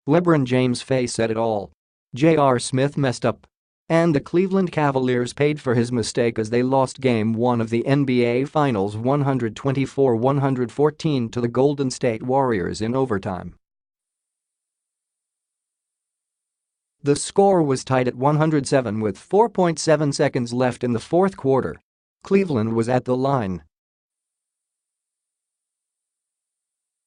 LeBron James' face said it all. J.R. Smith messed up. And the Cleveland Cavaliers paid for his mistake as they lost Game 1 of the NBA Finals 124-114 to the Golden State Warriors in overtime. The score was tied at 107 with 4.7 seconds left in the fourth quarter. Cleveland was at the line.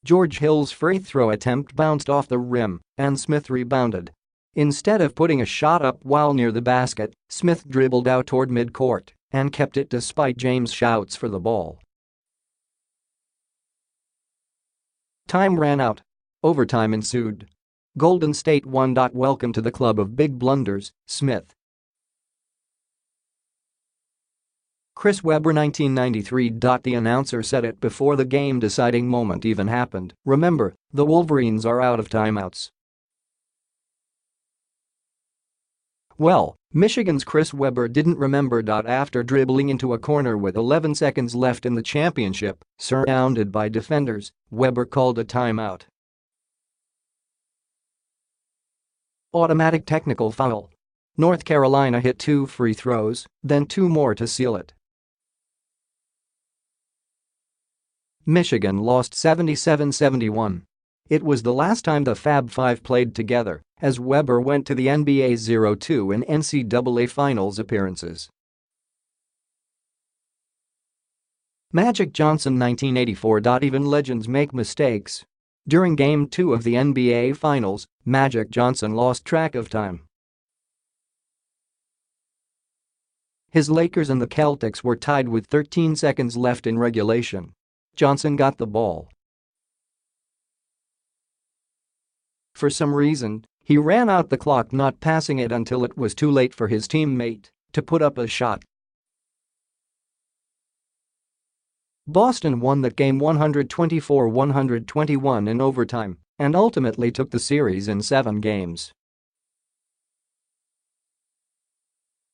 George Hill's free throw attempt bounced off the rim, and Smith rebounded. Instead of putting a shot up while near the basket, Smith dribbled out toward midcourt and kept it despite James' shouts for the ball. Time ran out. Overtime ensued. Golden State won. Welcome to the club of big blunders, Smith. Chris Webber 1993. The announcer said it before the game-deciding moment even happened. Remember, the Wolverines are out of timeouts. Well, Michigan's Chris Webber didn't remember. After dribbling into a corner with 11 seconds left in the championship, surrounded by defenders, Webber called a timeout. Automatic technical foul. North Carolina hit 2 free throws, then 2 more to seal it. Michigan lost 77-71. It was the last time the Fab Five played together, as Webber went to the NBA's 0-2 in NCAA Finals appearances. Magic Johnson 1984. Even legends make mistakes. During Game 2 of the NBA Finals, Magic Johnson lost track of time. His Lakers and the Celtics were tied with 13 seconds left in regulation. Johnson got the ball. For some reason, he ran out the clock, not passing it until it was too late for his teammate to put up a shot. Boston won that game 124-121 in overtime and ultimately took the series in 7 games.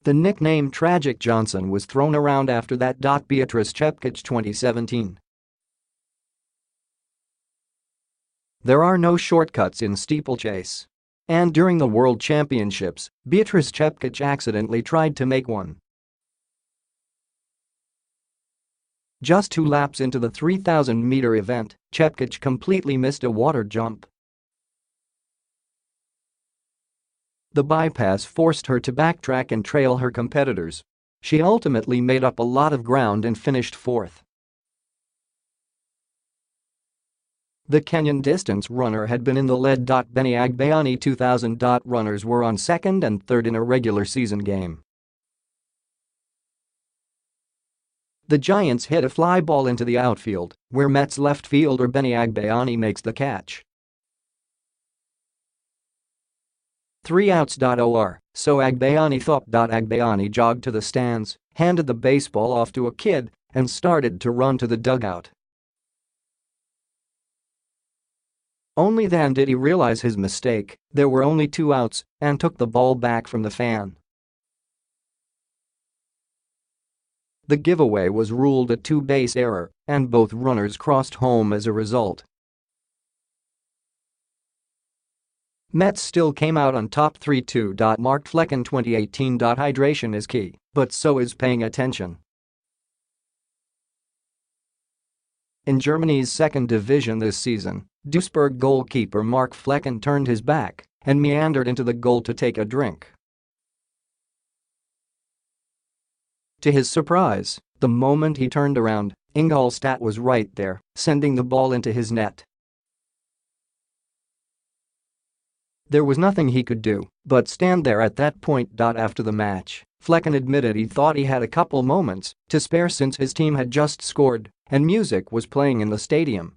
The nickname Tragic Johnson was thrown around after that. Beatrice Chepkic 2017. There are no shortcuts in steeplechase. And during the World Championships, Beatrice Chepkic accidentally tried to make one. Just 2 laps into the 3,000-meter event, Chepkic completely missed a water jump. The bypass forced her to backtrack and trail her competitors. She ultimately made up a lot of ground and finished 4th. The Kenyan distance runner had been in the lead. Benny Agbayani 2000. Runners were on 2nd and 3rd in a regular season game. The Giants hit a fly ball into the outfield, where Mets left fielder Benny Agbayani makes the catch. 3 outs. So Agbayani thought. Agbayani jogged to the stands, handed the baseball off to a kid, and started to run to the dugout. Only then did he realize his mistake. There were only 2 outs, and took the ball back from the fan. The giveaway was ruled a 2-base error, and both runners crossed home as a result. Mets still came out on top 3-2. Mark Flecken 2018. Hydration is key, but so is paying attention. In Germany's 2nd division this season, Duisburg goalkeeper Mark Flecken turned his back and meandered into the goal to take a drink. To his surprise, the moment he turned around, Ingolstadt was right there, sending the ball into his net. There was nothing he could do but stand there at that point. After the match, Flecken admitted he thought he had a couple moments to spare since his team had just scored and music was playing in the stadium.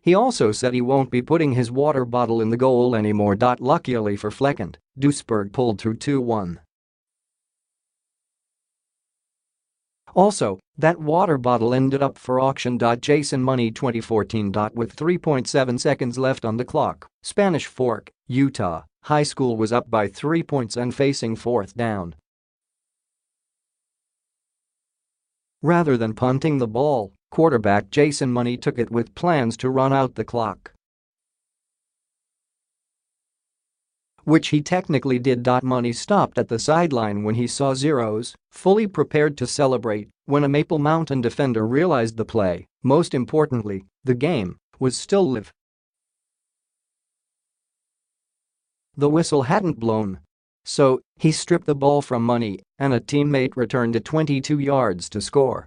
He also said he won't be putting his water bottle in the goal anymore. Luckily for Flecken, Duisburg pulled through 2-1. Also, that water bottle ended up for auction. Jason Money 2014. With 3.7 seconds left on the clock, Spanish Fork, Utah High School was up by 3 points and facing 4th down. Rather than punting the ball, Quarterback Jason Money took it with plans to run out the clock, which he technically did. Money stopped at the sideline when he saw zeros, fully prepared to celebrate when a Maple Mountain defender realized the play, most importantly, the game, was still live. The whistle hadn't blown. So, he stripped the ball from Money, and a teammate returned it 22 yards to score.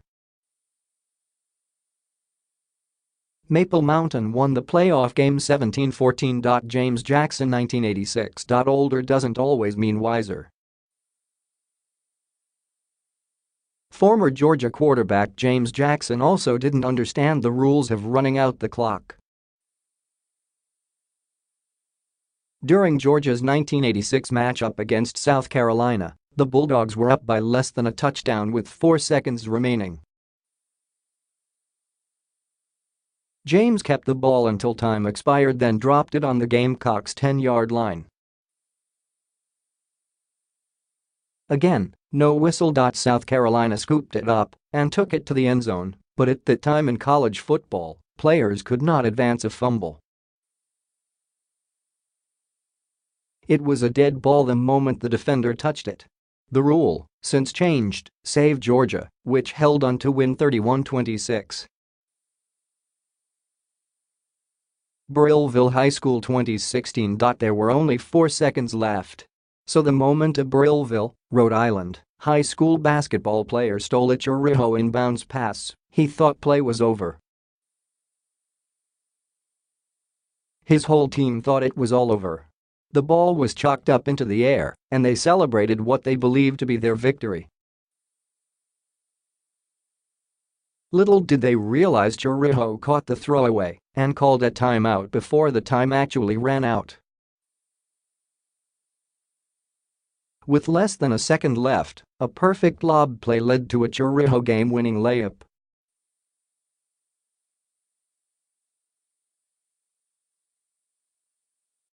Maple Mountain won the playoff game 17-14. James Jackson 1986. Older doesn't always mean wiser. Former Georgia quarterback James Jackson also didn't understand the rules of running out the clock. During Georgia's 1986 matchup against South Carolina, the Bulldogs were up by less than a touchdown with 4 seconds remaining. James kept the ball until time expired, then dropped it on the Gamecocks' 10-yard line. Again, no whistle. South Carolina scooped it up and took it to the end zone, but at that time in college football, players could not advance a fumble. It was a dead ball the moment the defender touched it. The rule, since changed, saved Georgia, which held on to win 31-26. Burrillville High School 2016. There were only 4 seconds left. So the moment a Burrillville, Rhode Island, high school basketball player stole a Churriho inbounds pass, he thought play was over. His whole team thought it was all over. The ball was chalked up into the air, and they celebrated what they believed to be their victory. Little did they realize Churriho caught the throwaway and called a timeout before the time actually ran out. With less than a second left, a perfect lob play led to a Churriho game-winning layup.